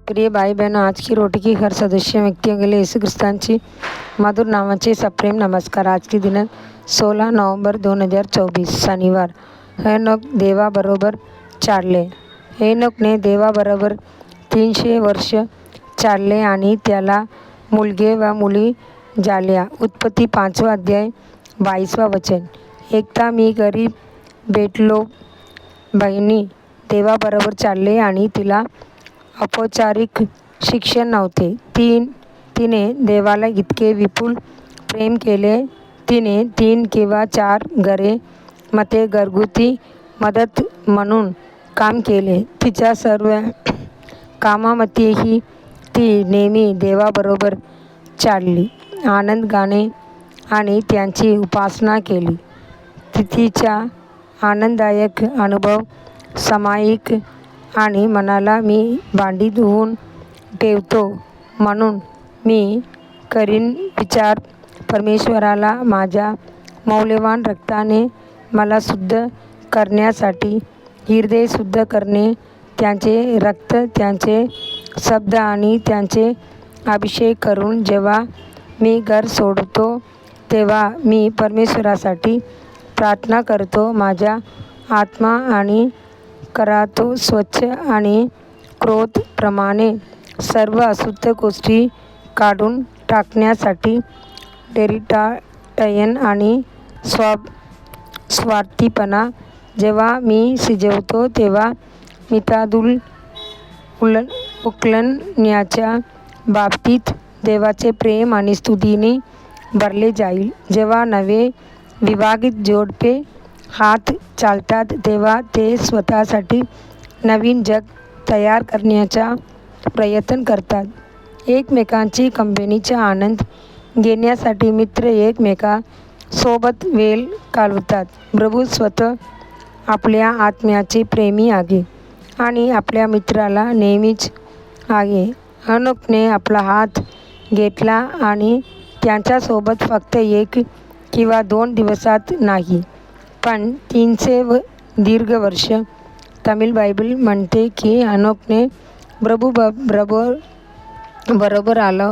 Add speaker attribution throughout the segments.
Speaker 1: प्रिय भाई बहनों, आज की रोटी की हर सदस्य व्यक्तियों के लिए यीशु ख्रिस्तांची मधुर नावाचे सप्रेम नमस्कार. आज की दिनांक 16 नोव्हेंबर 2024 शनिवार. हेनोक देवाबरोबर चालले. हेनोकने देवाबरोबर 300 वर्ष चालले आणि त्याला मुलगे व मुली झाल्या. उत्पत्ती 5 अध्याय 22 वचन. एकदा मी गरीब भेटलो. बहिणी देवाबरोबर चालले आणि तिला औपचारिक शिक्षण नव्हते. तिने देवाला इतके विपुल प्रेम केले. तिने 3 किंवा 4 घरे मध्ये घरगुती मदत म्हणून काम केले. तिच्या सर्व कामामध्येही ती नेहमी देवाबरोबर चालली, आनंद गाणे आणि त्यांची उपासना केली. तिचा आनंददायक अनुभव सामायिक आणि मनाला मी भांडी धुवून ठेवतो म्हणून मी करीन विचार. परमेश्वराला माझ्या मौल्यवान रक्ताने मला शुद्ध करण्यासाठी हृदय शुद्ध करणे, त्यांचे रक्त, त्यांचे शब्द आणि त्यांचे अभिषेक करून जेव्हा मी घर सोडतो तेव्हा मी परमेश्वरासाठी प्रार्थना करतो. माझ्या आत्मा आणि करातो स्वच्छ आणि क्रोध प्रमाणे सर्व अशुद्ध गोष्टी काढून टाकण्यासाठी डेरिटायन आणि स्वार्थीपणा. जेव्हा मी शिजवतो तेव्हा मितादुल उकलण्याच्या बाबतीत देवाचे प्रेम आणि स्तुतीने भरले जाईल. जेव्हा नवे विवाहित जोडपे हात चालतात तेव्हा ते स्वतःसाठी नवीन जग तयार करण्याचा प्रयत्न करतात. एकमेकांची कंपनीचा आनंद घेण्यासाठी मित्र एकमेकांसोबत वेळ घालवतात. प्रभू स्वतः आपल्या आत्म्याचे प्रेमी आहे आणि आपल्या मित्राला नेहमीच आहे. हेनोकने आपला हात घेतला आणि त्यांच्यासोबत फक्त 1 किंवा 2 दिवसात नाही, पण 300 दीर्घ वर्ष. तमिळ बायबल म्हणते की हेनोकने प्रभू बरोबर आला,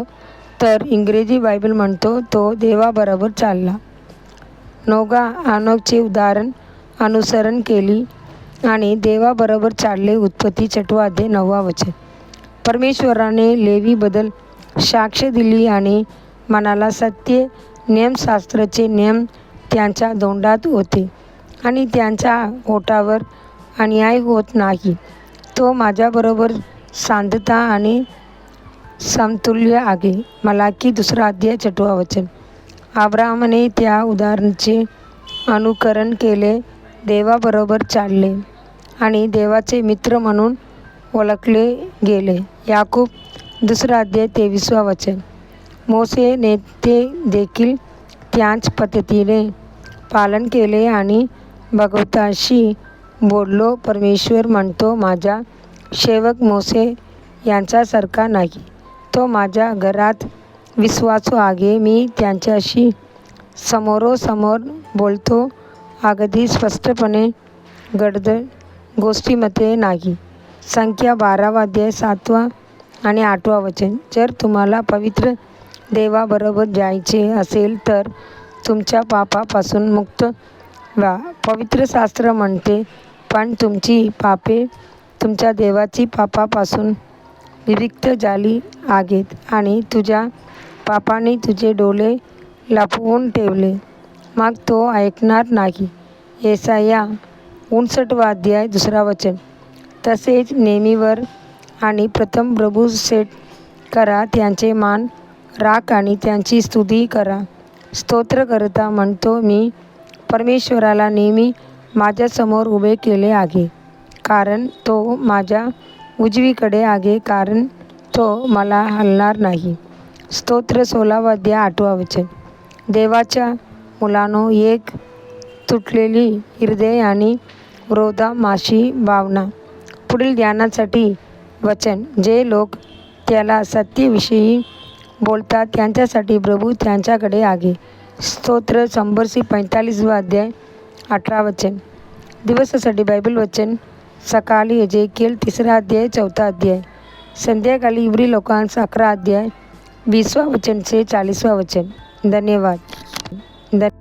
Speaker 1: तर इंग्रजी बायबल म्हणतो तो देवाबरोबर चालला. नोगा हेनोकचे उदाहरण अनुसरण केली आणि देवाबरोबर चालले. उत्पत्ती 6 अध्याय 9 वचन. परमेश्वराने लेवीबद्दल साक्ष दिली आणि मनाला सत्य नियमशास्त्राचे नियम त्यांच्या तोंडात होते आणि त्यांच्या ओठावर अन्याय होत नाही. तो माझ्याबरोबर शांतता आणि समतुल्य आहे. मलाकी 2 अध्याय 6 वचन. अब्राहमने त्या उदाहरणाचे अनुकरण केले, देवाबरोबर चालले आणि देवाचे मित्र म्हणून ओळखले गेले. याकूब 2 अध्याय 23 वचन. मोसेने ते देखील त्याच पद्धतीने पालन केले आणि भगवंताशी बोललो. परमेश्वर म्हणतो, माझा सेवक मोसे यांच्यासारखा नाही. तो माझ्या घरात विश्वासू आहे. मी त्यांच्याशी समोरासमोर बोलतो, अगदी स्पष्टपणे, गडद गोष्टीमध्ये नाही. संख्या 12 अध्याय 7 आणि 8 वचन. जर तुम्हाला पवित्र देवाबरोबर जायचे असेल तर तुमच्या पापापासून मुक्त व्हा. पवित्र शास्त्र म्हणते, पण तुमची पापे तुमच्या देवाची पापापासून विमुक्त झाली आहेत आणि तुझ्या पापाने तुझे डोळे लपवून ठेवले, मग तो ऐकणार नाही. येसाया 59 अध्याय 2 वचन. तसेच नेहमीवर आणि प्रथम प्रभू सेट करा, त्यांचे मान राख आणि त्यांची स्तुती करा. स्तोत्रकर्ता म्हणतो, मी परमेश्वराला नेहमी माझ्यासमोर उभे केले आहे, कारण तो माझ्या उजवीकडे आहे, कारण तो मला हलणार नाही. स्तोत्र 16 अध्याय 8 वचन. देवाच्या मुलांनो, एक तुटलेली हृदय आणि क्रोधामाशी भावना. पुढील ध्यानासाठी वचन. जे लोक त्याला सत्याविषयी बोलतात त्यांच्यासाठी प्रभू त्यांच्याकडे आहे. स्तोत्र 145 अध्याय 18 वचन. दिवसासाठी बायबल वचन. सकाळी एजेकिएल 3 अध्याय 4 अध्याय. संध्याकाळी इब्री लोकांस 11 अध्याय 20वां वचन से 40वां वचन. धन्यवाद.